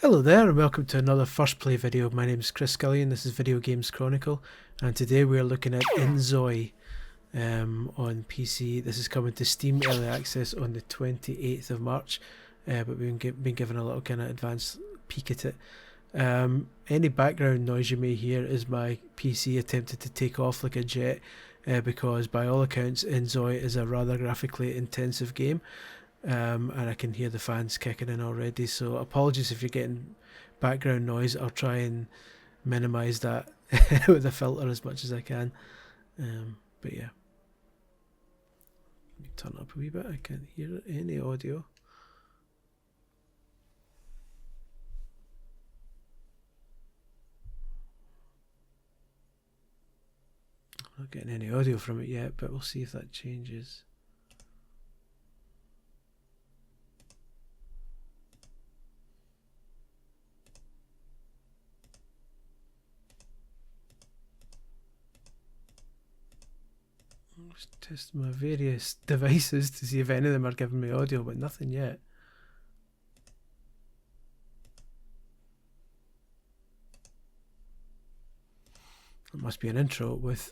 Hello there and welcome to another First Play video. My name is Chris Scullion, this is Video Games Chronicle, and today we are looking at InZOI on PC. This is coming to Steam Early Access on the 28th of March, but we've been given a little kind of advanced peek at it. Any background noise you may hear is my PC attempted to take off like a jet, because by all accounts InZOI is a rather graphically intensive game. And I can hear the fans kicking in already, so apologies if you're getting background noise. I'll try and minimise that with a filter as much as I can, but yeah, let me turn up a wee bit. I can't hear any audio. I'm not getting any audio from it yet, but we'll see if that changes. Just test my various devices to see if any of them are giving me audio, but nothing yet. It must be an intro with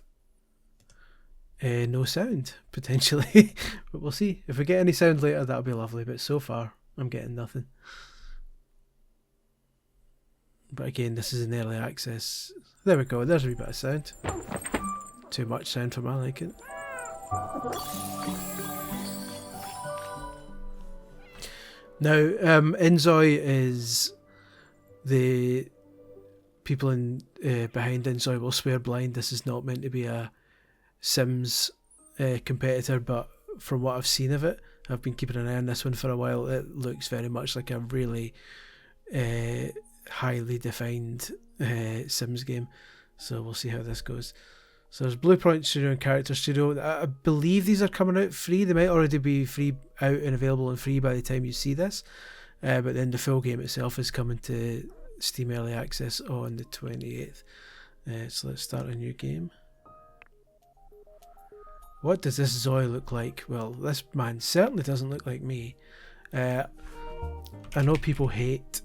no sound, potentially. But we'll see. If we get any sound later, that'll be lovely, but so far I'm getting nothing. But again, this is an early access. There we go, there's a wee bit of sound. Too much sound for my liking. Now, InZOI is the people behind InZOI will swear blind. This is not meant to be a Sims competitor, but from what I've seen of it, I've been keeping an eye on this one for a while. It looks very much like a really highly defined Sims game. So we'll see how this goes. So there's Blueprint Studio and Character Studio. I believe these are coming out free. They might already be free out and available and free by the time you see this. But then the full game itself is coming to Steam Early Access on the 28th. So let's start a new game. What does this Zoi look like? Well, this man certainly doesn't look like me. I know people hate...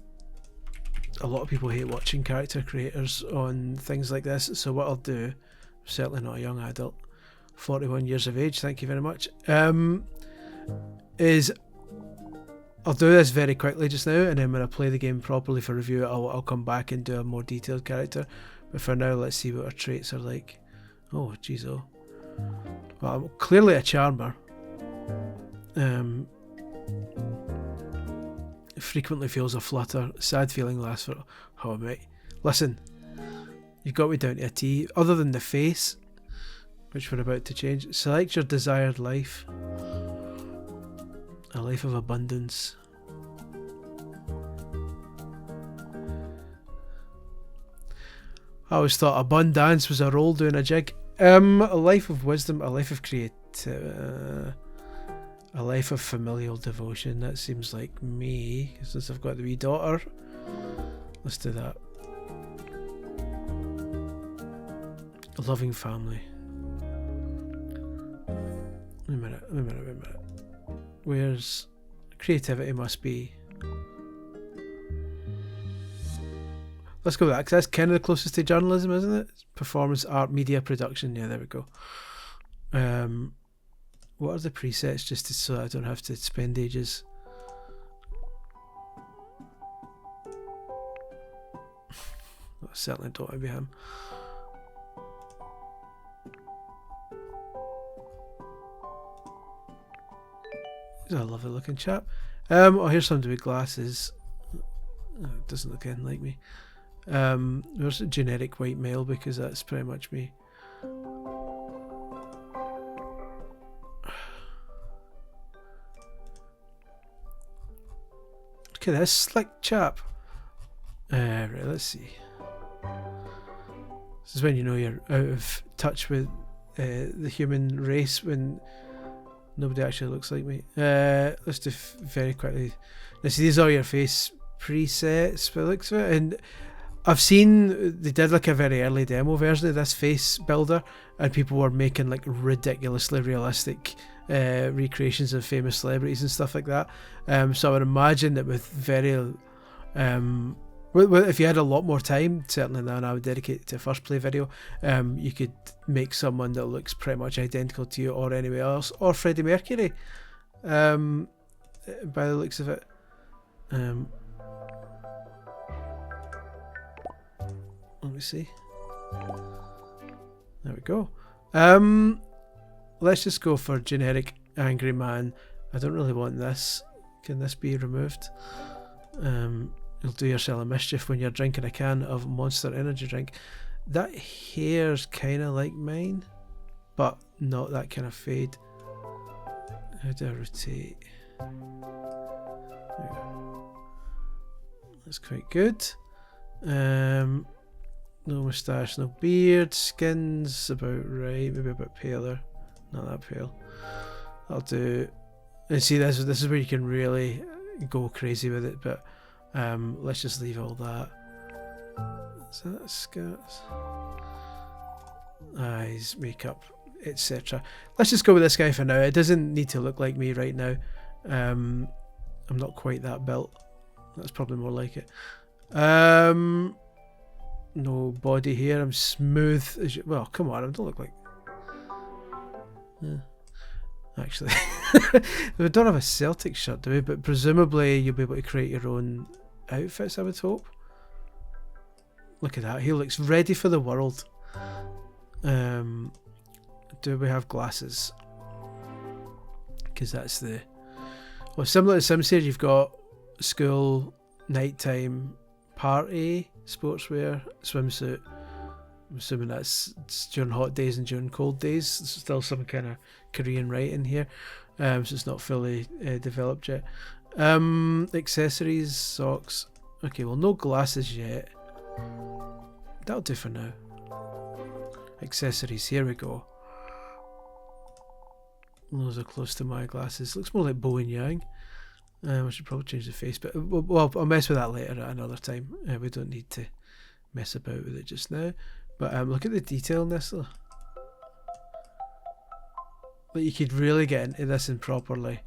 A lot of people hate watching character creators on things like this. So what I'll do... Certainly not a young adult, 41 years of age, thank you very much, is I'll do this very quickly just now, and then when I play the game properly for review, I'll come back and do a more detailed character. But for now, let's see what our traits are like. Oh jeez, oh. Well, I'm clearly a charmer. Frequently feels a flutter, sad feeling lasts for... Oh mate, listen. You've got me down to a T. Other than the face, which we're about to change, select your desired life. A life of abundance. I always thought abundance was a role doing a jig. A life of wisdom, a life of creativity, a life of familial devotion. That seems like me, since I've got the wee daughter. Let's do that. A loving family. Wait a minute. Where's creativity must be? Let's go with that, because that's kind of the closest to journalism, isn't it? Performance, art, media, production. Yeah, there we go. What are the presets, just so I don't have to spend ages? I certainly don't want to be him. He's a lovely looking chap. Oh, here's somebody with glasses. Oh, doesn't look anything like me. There's a generic white male, because that's pretty much me. Look at this slick chap. Right, let's see. This is when you know you're out of touch with the human race, when nobody actually looks like me. Let's do very quickly. Now see, these are your face presets by the looks of it, and I've seen they did like a very early demo version of this face builder, and people were making like ridiculously realistic recreations of famous celebrities and stuff like that. So I would imagine that with very if you had a lot more time, certainly than I would dedicate to a first play video, you could make someone that looks pretty much identical to you or anywhere else, or Freddie Mercury, by the looks of it. Let me see. There we go. Let's just go for generic angry man. I don't really want this. Can this be removed? You'll do yourself a mischief when you're drinking a can of Monster Energy drink. That hair's kind of like mine, but not that kind of fade. How do I rotate? There we go. That's quite good. No moustache, no beard. Skin's about right, maybe a bit paler. Not that pale. I'll do. And see, this is where you can really go crazy with it, but let's just leave all that. Is that skirts? Eyes, makeup, etc. Let's just go with this guy for now. It doesn't need to look like me right now. I'm not quite that built. That's probably more like it. No body here. I'm smooth as you. Well, come on, I don't look like. Actually, we don't have a Celtic shirt, do we? But presumably you'll be able to create your own outfits, I would hope. Look at that. He looks ready for the world. Do we have glasses? Because that's the. Well, similar to SimCity, you've got school, nighttime, party, sportswear, swimsuit. I'm assuming that's during hot days and during cold days. There's still some kind of Korean writing here, so it's not fully developed yet. Accessories, socks. Okay, well, no glasses yet. That'll do for now. Accessories, here we go. Those are close to my glasses. Looks more like Bo and Yang. I should probably change the face, but well, I'll mess with that later at another time. We don't need to mess about with it just now. But look at the detail in this though. Like, you could really get into this and properly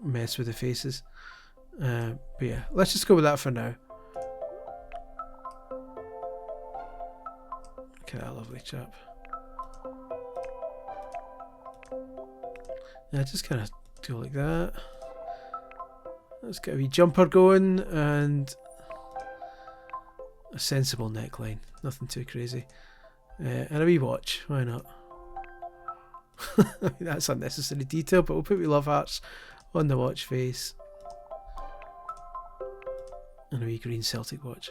mess with the faces. But yeah, let's just go with that for now. Look at that lovely chap. Yeah, just kind of do like that. Let's get a wee jumper going and a sensible neckline, nothing too crazy, and a wee watch. Why not? I mean, that's unnecessary detail, but we'll put wee love hearts on the watch face and a wee green Celtic watch.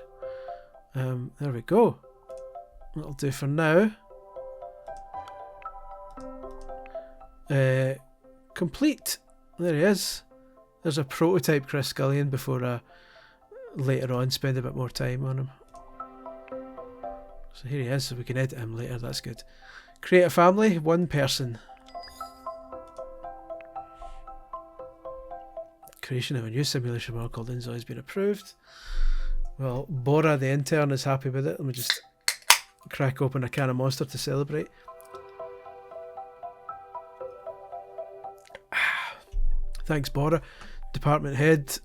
There we go. That'll do for now. Complete. There he is. There's a prototype Chris Scullion before I later on spend a bit more time on him. So here he is, so we can edit him later. That's good. Create a family, one person. Creation of a new simulation world called InZOI has been approved. Well, Bora the intern is happy with it. Let me just crack open a can of Monster to celebrate. Thanks, Bora. Department head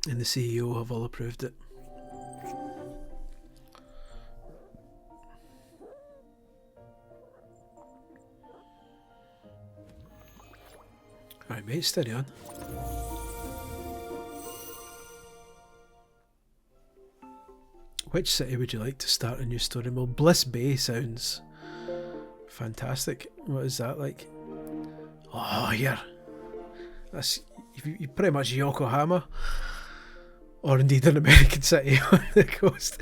and the CEO have all approved it. Right, mate, steady on. Which city would you like to start a new story? Well, Bliss Bay sounds fantastic. What is that like? Oh, here. That's you pretty much Yokohama, or indeed an American city on the coast.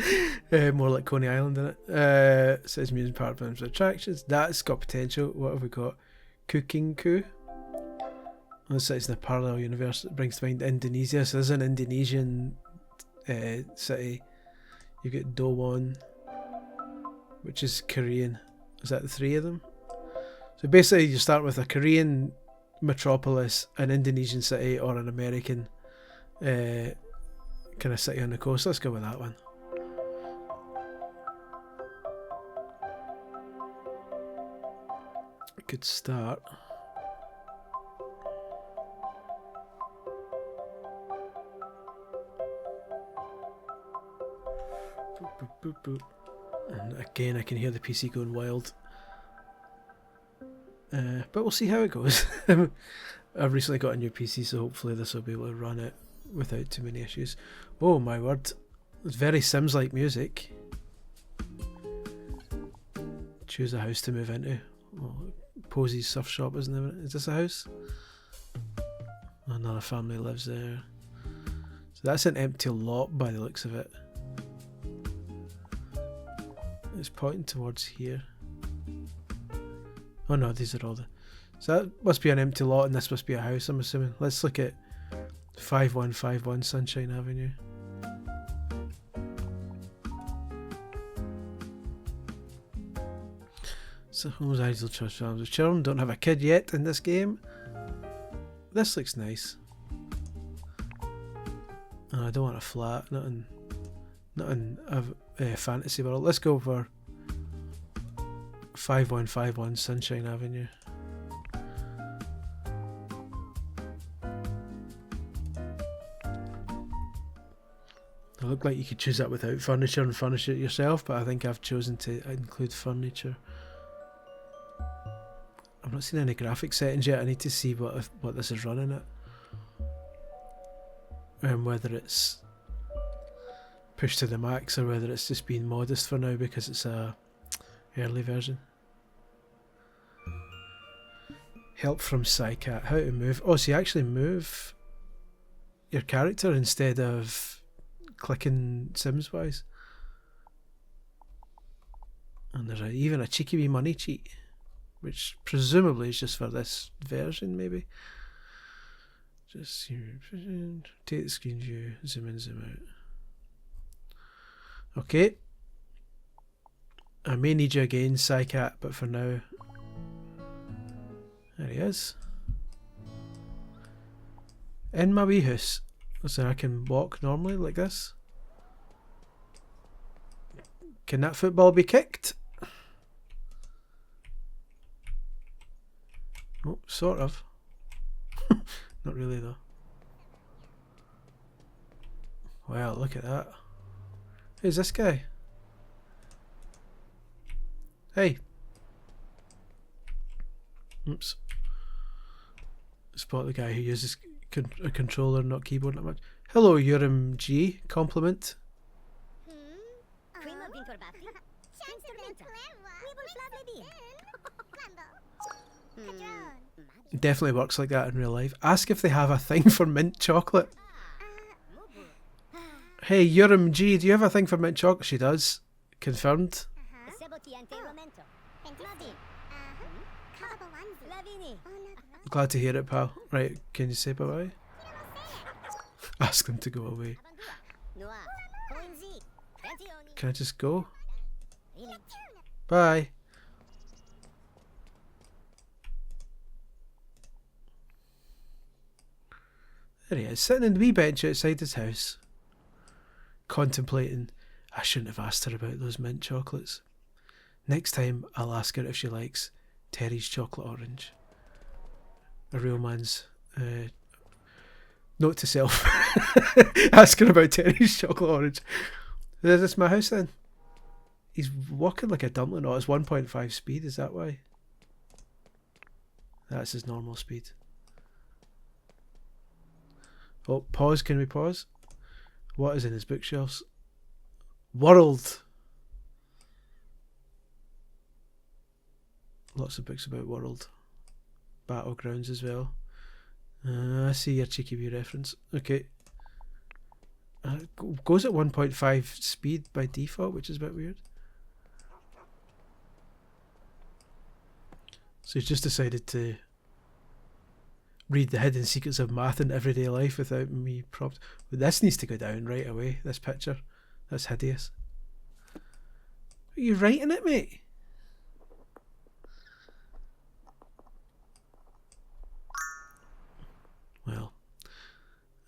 More like Coney Island, isn't it? Says amusement park, films, attractions. That's got potential. What have we got? Cooking Coup. This city's in a parallel universe that brings to mind Indonesia. So there's an Indonesian city. You get Dowon, which is Korean. Is that the three of them? So basically you start with a Korean metropolis, an Indonesian city, or an American kind of city on the coast. Let's go with that one. could start. Boop, boop, boop, boop. And again, I can hear the PC going wild. But we'll see how it goes. I've recently got a new PC, so hopefully this will be able to run it without too many issues. Oh my word. It's very Sims-like music. Choose a house to move into. Oh, Posey's surf shop, isn't it? Is this a house? Another family lives there. So that's an empty lot by the looks of it. It's pointing towards here. Oh no, these are all the... So that must be an empty lot and this must be a house, I'm assuming. Let's look at 5151 Sunshine Avenue. So Home's Ideal Trust Farms with Children. Don't have a kid yet in this game. This looks nice. Oh, I don't want a flat, not in a fantasy world. Let's go for 5151 Sunshine Avenue. It looked like you could choose that without furniture and furnish it yourself, but I think I've chosen to include furniture. I've not seen any graphic settings yet. I need to see what this is running at. And whether it's pushed to the max or whether it's just being modest for now because it's a early version. Help from Psycat. How to move. Oh, so you actually move your character instead of clicking Sims wise. And there's even a cheeky wee money cheat, which presumably is just for this version, maybe. Just take the screen view, zoom in, zoom out. Okay. I may need you again, Psycat, but for now. There he is. In my wee house. So I can walk normally like this. Can that football be kicked? Oh, sort of. Not really though. Wow, look at that. Who's this guy? Hey. Oops. Spot the guy who uses a controller, not keyboard, not much. Hello, Urim G. Compliment. Definitely works like that in real life. Ask if they have a thing for mint chocolate. Hey, Urim G, do you have a thing for mint chocolate? She does. Confirmed. Glad to hear it, pal. Right, can you say bye-bye? Ask them to go away. Can I just go? Bye. There he is, sitting in the wee bench outside his house, contemplating, I shouldn't have asked her about those mint chocolates. Next time, I'll ask her if she likes Terry's chocolate orange. A real man's note to self. Asking about Terry's chocolate orange. Is this my house then? He's walking like a dumpling. Oh, it's 1.5 speed, is that why? That's his normal speed. Oh, pause, can we pause? What is in his bookshelves? World! Lots of books about World. Battlegrounds as well. I see your cheeky wee reference. Okay. Goes at 1.5 speed by default, which is a bit weird. So he's just decided to read the hidden secrets of math in everyday life without me prompt. But this needs to go down right away, this picture. That's hideous. Are you writing it, mate? Well,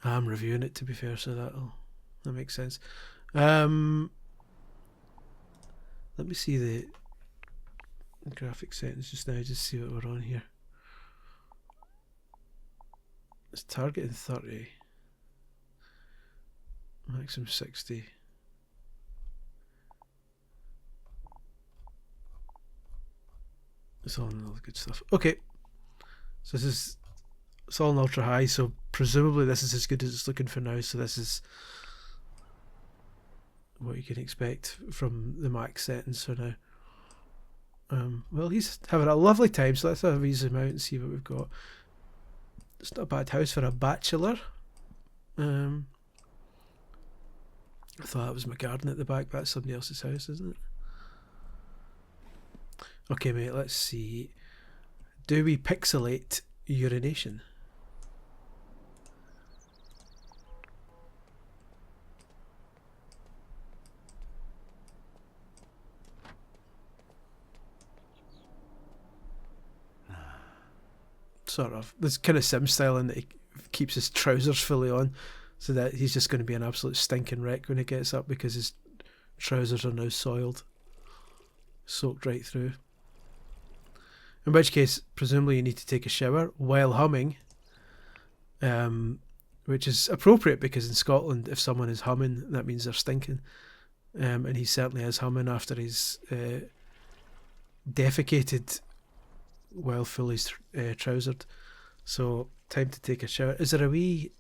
I'm reviewing it, to be fair, so that makes sense. Let me see graphic settings just now, just see what we're on here. It's targeting 30. Maximum 60. It's all in all the good stuff. Okay. So it's all in ultra high, so presumably this is as good as it's looking for now, so this is what you can expect from the max settings for now. Well, he's having a lovely time, so let's have a wee zoom out and see what we've got. It's not a bad house for a bachelor. I thought that was my garden at the back. That's somebody else's house, isn't it? Okay, mate, let's see. Do we pixelate urination? Sort of. There's kind of Sim style in that he keeps his trousers fully on, so that he's just going to be an absolute stinking wreck when he gets up because his trousers are now soiled, soaked right through. In which case, presumably you need to take a shower while humming, which is appropriate because in Scotland, if someone is humming, that means they're stinking. And he certainly is humming after he's defecated while fully trousered. So, time to take a shower. Is there a wee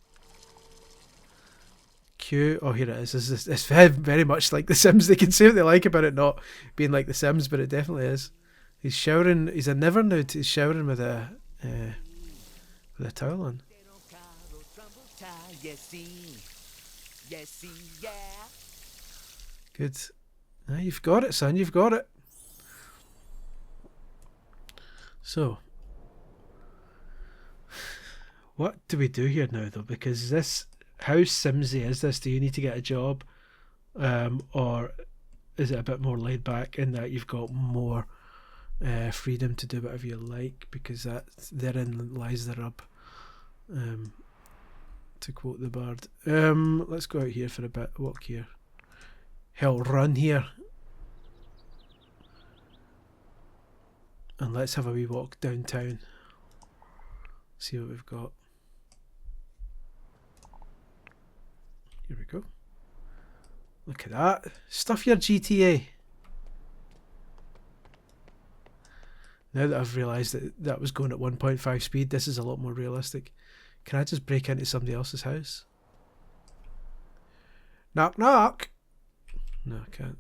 queue? Oh, here it is. It's very much like The Sims. They can say what they like about it not being like The Sims, but it definitely is. He's showering. He's a never nude. He's showering with a towel on. Good. Now you've got it, son. You've got it. So, what do we do here now, though? Because this, how Simsy is this? Do you need to get a job, or is it a bit more laid back in that you've got more freedom to do whatever you like? Because that therein lies the rub. To quote the bard. Let's go out here for a bit. Walk here. Hell, run here. And let's have a wee walk downtown. See what we've got. Here we go. Look at that. Stuff your GTA. Now that I've realised that that was going at 1.5 speed, this is a lot more realistic. Can I just break into somebody else's house? Knock knock! No, I can't.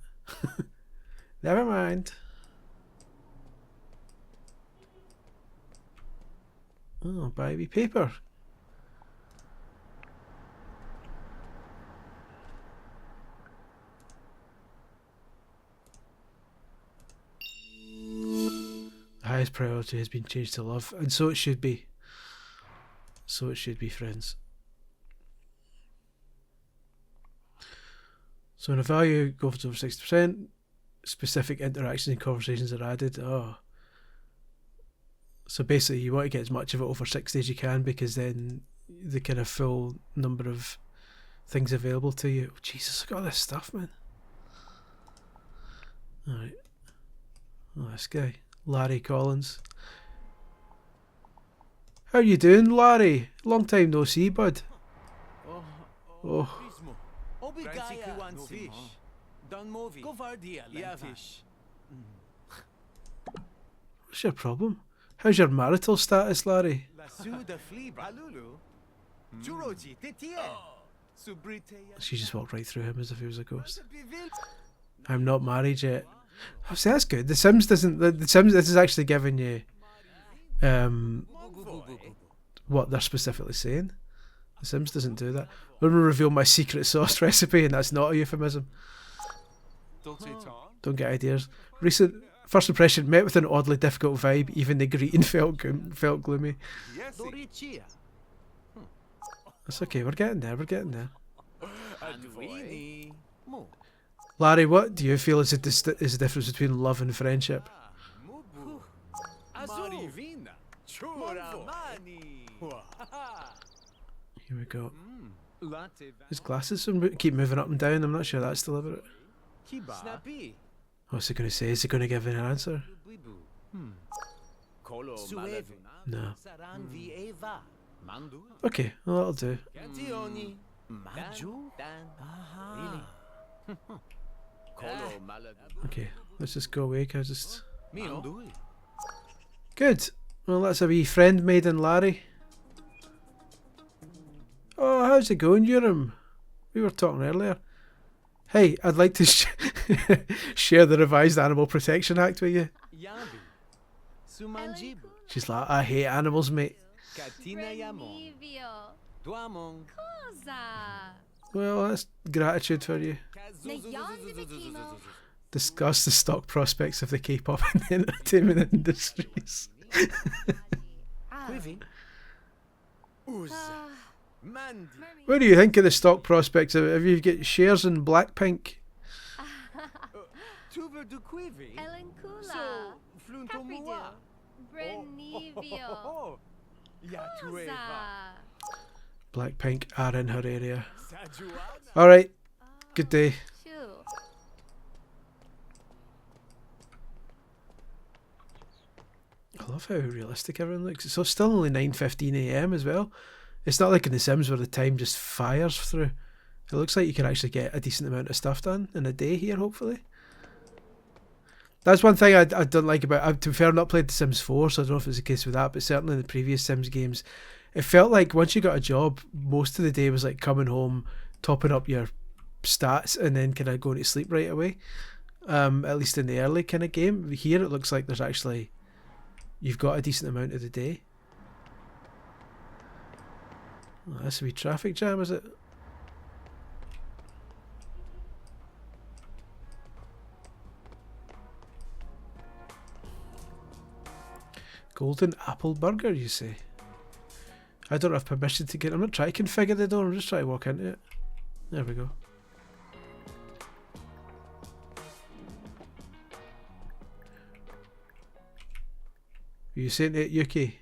Never mind. Oh, baby paper. The highest priority has been changed to love, and so it should be. So it should be, friends. So when a value goes over 60%, specific interactions and conversations are added. Oh. So basically you want to get as much of it over 60 as you can, because then the kind of full number of things available to you. Oh, Jesus, look at all this stuff, man. Alright. Oh, this guy. Larry Collins. How you doing, Larry? Long time no see, bud. Oh. What's your problem? How's your marital status, Larry? She just walked right through him as if he was a ghost. I'm not married yet. Oh, see, that's good. The Sims doesn't. The Sims. This is actually giving you, what they're specifically saying. The Sims doesn't do that. I'm gonna reveal my secret sauce recipe, and that's not a euphemism. Don't get ideas. Recent first impression met with an oddly difficult vibe. Even the greeting felt gloomy. That's okay. We're getting there. We're getting there. Larry, what do you feel is the difference between love and friendship? Here we go. His glasses keep moving up and down. I'm not sure that's deliberate. What's he going to say? Is he going to give an answer? No. Okay, well, that'll do. Okay, let's just go away, cause just... Good! Well, that's a wee friend made in Larry. Oh, how's it going, Urim? We were talking earlier. Hey, I'd like to share the revised Animal Protection Act with you. She's like, I hate animals, mate. Well, that's gratitude for you. Discuss the stock prospects of the K-pop and entertainment industries. What do you think of the stock prospects? Have you got shares in Blackpink? Blackpink are in her area. Alright, good day. I love how realistic everyone looks. So it's still only 9:15 AM as well. It's not like in The Sims where the time just fires through. It looks like you can actually get a decent amount of stuff done in a day here, hopefully. That's one thing I don't like about... to be fair, I've not played The Sims 4, so I don't know if it's the case with that, but certainly in the previous Sims games, it felt like once you got a job, most of the day was like coming home, topping up your stats, and then kind of going to sleep right away. At least in the early kind of game. Here it looks like there's actually... you've got a decent amount of the day. Oh, that's a wee traffic jam, is it? Golden apple burger, you say? I don't have permission to get... I'm not trying to configure the door, I'm just trying to walk into it. There we go. Are you saying it, Yuki?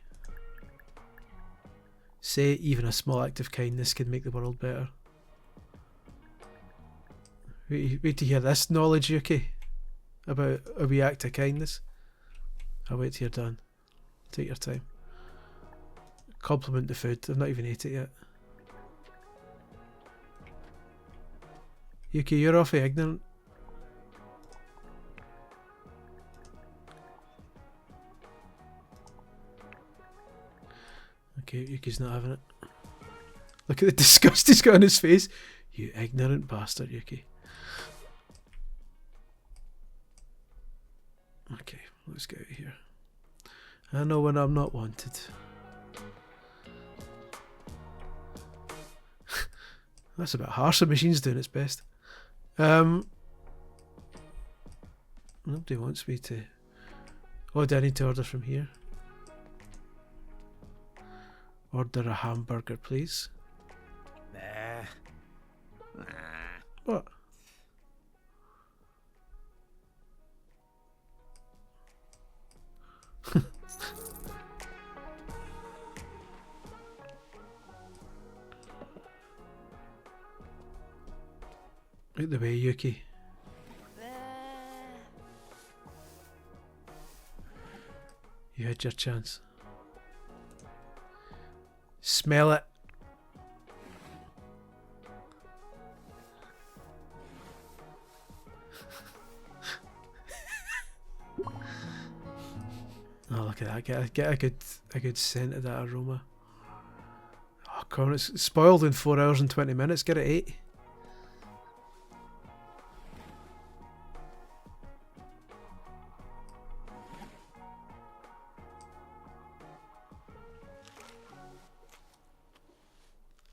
Say even a small act of kindness can make the world better. Wait to hear this knowledge, Yuki, about a wee act of kindness. I'll wait till you're done. Take your time. Compliment the food. I've not even ate it yet. Yuki, you're awfully ignorant. Okay, Yuki's not having it. Look at the disgust he's got on his face. You ignorant bastard, Yuki. Okay, let's get out of here. I know when I'm not wanted. That's a bit harsh. The machine's doing its best. Nobody wants me to... Oh, do I need to order from here? Order a hamburger, please. What? Out the way, Yuki. You had your chance. Smell it. Oh, look at that! Get a good scent of that aroma. Oh, come on! It's spoiled in 4 hours and 20 minutes. Get it 8.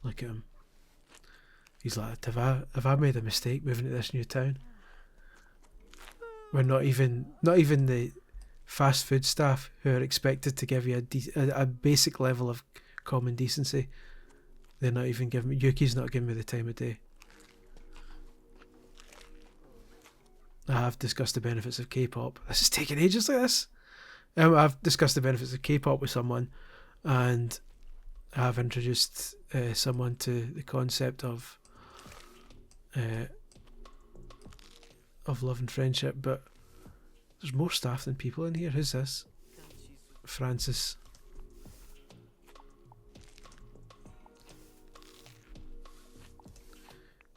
Look at him. He's like, have I made a mistake moving to this new town? We're not even the fast food staff who are expected to give you a basic level of common decency. They're not even giving me... Yuki's not giving me the time of day. I have discussed the benefits of K-pop. This is taking ages like this. I've discussed the benefits of K-pop with someone, and I've introduced someone to the concept of love and friendship, but there's more staff than people in here. Who's this? Francis.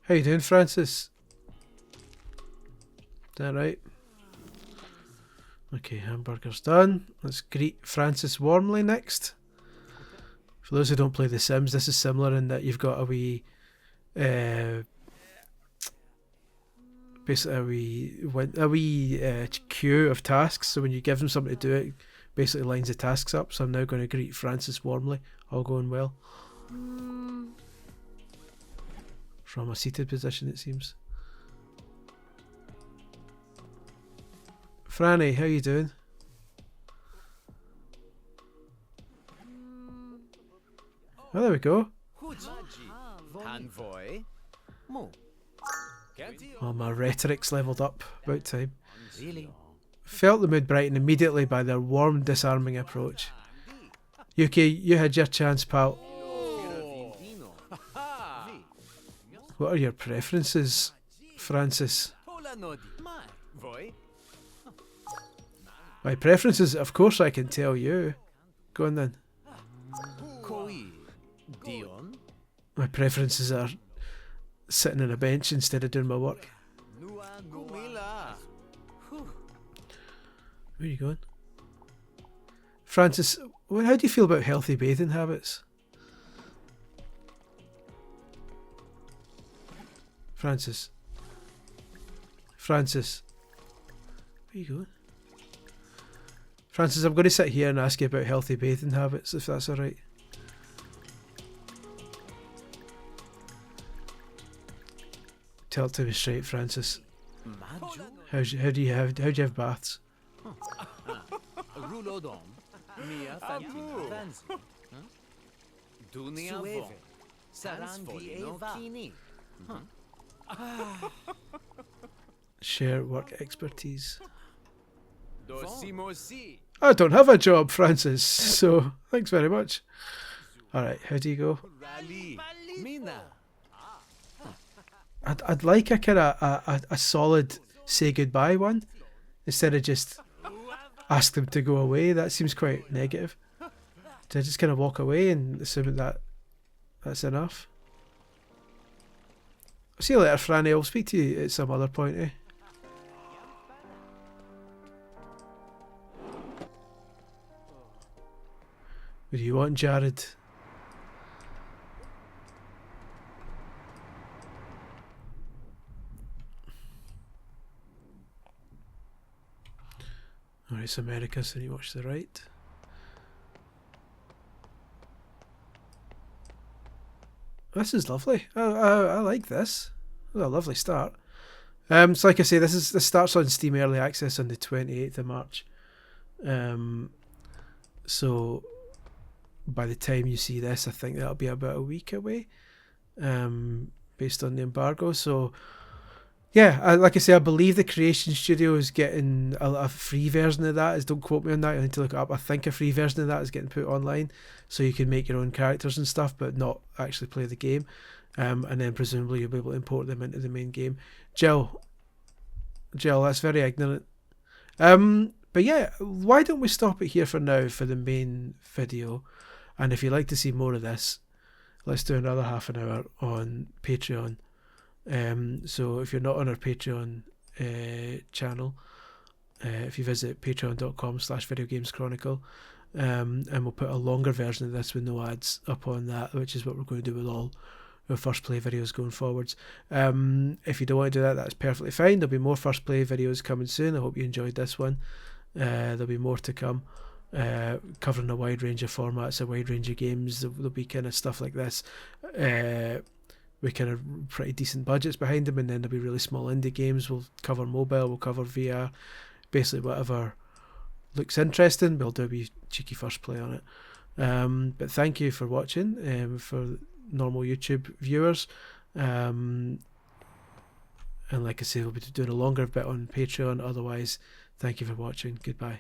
How you doing, Francis? Is that right? Okay, hamburger's done. Let's greet Francis warmly next. For those who don't play The Sims, this is similar in that you've got a wee, basically a wee queue of tasks. So when you give them something to do, it basically lines the tasks up. So I'm now going to greet Francis warmly. All going well. From a seated position, it seems. Franny, how you doing? Oh, there we go. Oh, my rhetoric's levelled up. About time. Felt the mood brighten immediately by their warm, disarming approach. Yuki, you had your chance, pal. What are your preferences, Francis? My preferences, of course I can tell you. Go on then. My preferences are sitting on a bench instead of doing my work. Where are you going? Francis, how do you feel about healthy bathing habits? Francis. Francis. Where are you going? Francis, I'm going to sit here and ask you about healthy bathing habits, if that's alright. Tell it to me straight, Francis. How do you have baths? Share work expertise. I don't have a job, Francis, so thanks very much. Alright, how do you go? I'd like a kind of a solid say goodbye one, instead of just ask them to go away. That seems quite negative. Do I just kind of walk away and assume that that's enough? See you later, Franny. I'll speak to you at some other point, eh? What do you want, Jared? Alright, it's America, so you watch the right. This is lovely. I like this. This is a lovely start. So like I say, this starts on Steam Early Access on the 28th of March. So by the time you see this, I think that'll be about a week away, based on the embargo. So yeah, like I say, I believe the Creation Studio is getting a free version of that. Don't quote me on that. I need to look it up. I think a free version of that is getting put online, so you can make your own characters and stuff, but not actually play the game. And then presumably you'll be able to import them into the main game. Jill, that's very ignorant. But yeah, why don't we stop it here for now for the main video? And if you'd like to see more of this, let's do another half an hour on Patreon. So if you're not on our Patreon channel, if you visit patreon.com/videogameschronicle, and we'll put a longer version of this with no ads up on that, which is what we're going to do with all our first play videos going forwards. If you don't want to do that, that's perfectly fine. There'll be more first play videos coming soon. I hope you enjoyed this one. There'll be more to come, covering a wide range of formats, a wide range of games. There'll be kind of stuff like this with kind of pretty decent budgets behind them, and then there'll be really small indie games. We'll cover mobile, we'll cover VR, basically whatever looks interesting, we'll do a wee cheeky first play on it. But thank you for watching, for normal YouTube viewers, and like I say, we'll be doing a longer bit on Patreon. Otherwise, thank you for watching. Goodbye.